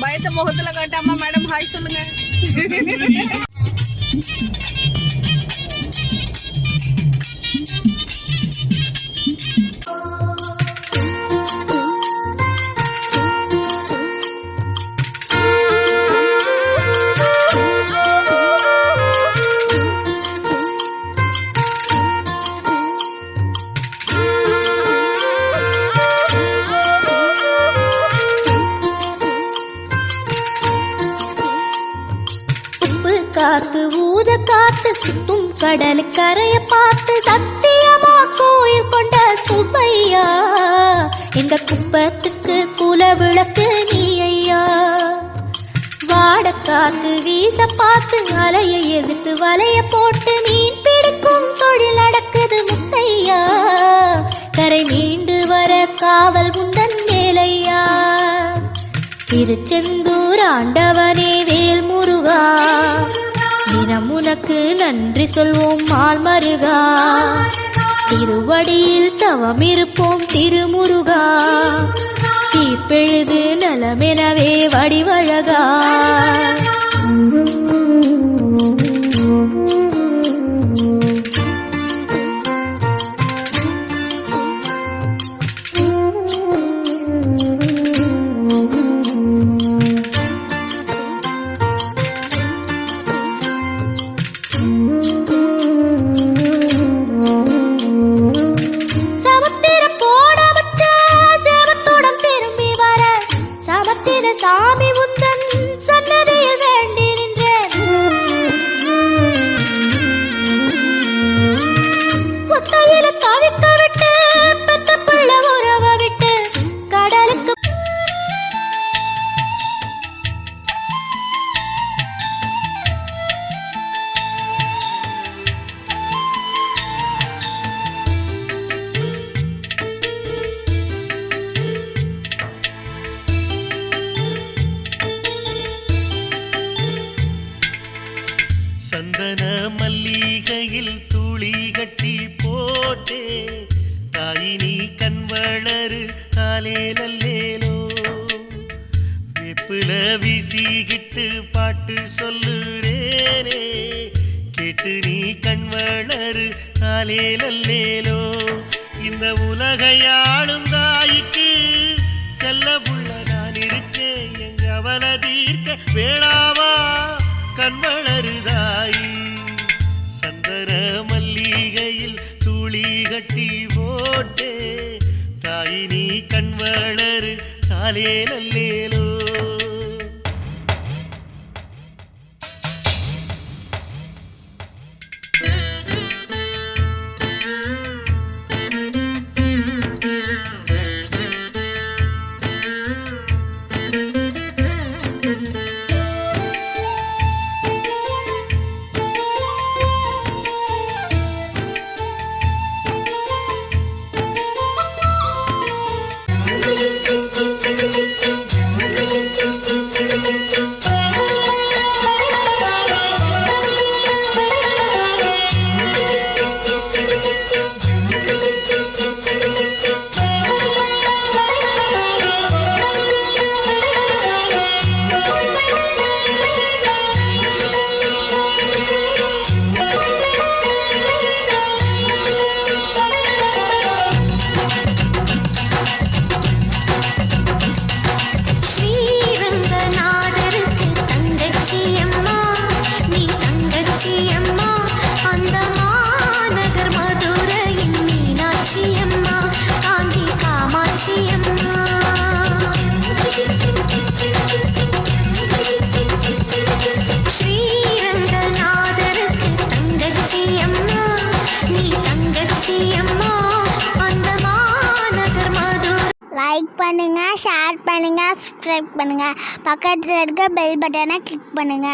பயத்தை முகத்துல காட்டாமா madam hi சொல்லுங்க. காத்து ஊத காத்து சுத்தும் கடல் கரைய பார்த்து சத்தியமா கோயில் கொண்ட சுப்பையா, இந்த குப்பத்துக்கு குல விளக்கு நீ ஐயா. வாட காத்து வீச பார்த்து அலைய எதிர்த்து வலைய போட்டு மீன் பிடிக்கும் தொழில் நடக்குது முத்தையா. கரை மீண்டு வர காவல் முந்தன் மேலையா. திருச்செந்தூர் ஆண்டவனே வேல் முருகா, தினம் உனக்கு நன்றி சொல்வோம் மால் மருகா. திருவடியில் தவம் இருப்போம் திருமுருகா, தீப்பெழுது நலமெனவே வடிவழகா. சாமி முந்தன் சன்னதியில் வேண்டி நின்றேன். ஒத்தையில தவிக்க விட்டு பெத்த பிள்ள உறவ விட்டு கடலுக்கு சந்தன மல்லிகையில் துளி கட்டி போட்டே தாயினி கண் வளரு காலேலல்லேலோ. வெப்புல வீசிக்கிட்டு பாட்டு சொல்லுறேனே கேட்டு நீ கண் வளரு காலேலல்லேலோ. இந்த உலகையாளும் தாய்க்கு செல்ல புள்ள நான் இருக்கேன், எங்க அவல தீர்க்க வேளாவா கண் வளருதாயி. சந்தன மல்லிகையில் துளி கட்டி போட்டே தாயினி கண் வளரு காலேலல்லேலோ. லைக் பண்ணுங்க, ஷேர் பண்ணுங்க, சப்ஸ்கிரைப் பண்ணுங்க, பக்கத்தில் இருக்க பெல் பட்டனை கிளிக் பண்ணுங்க.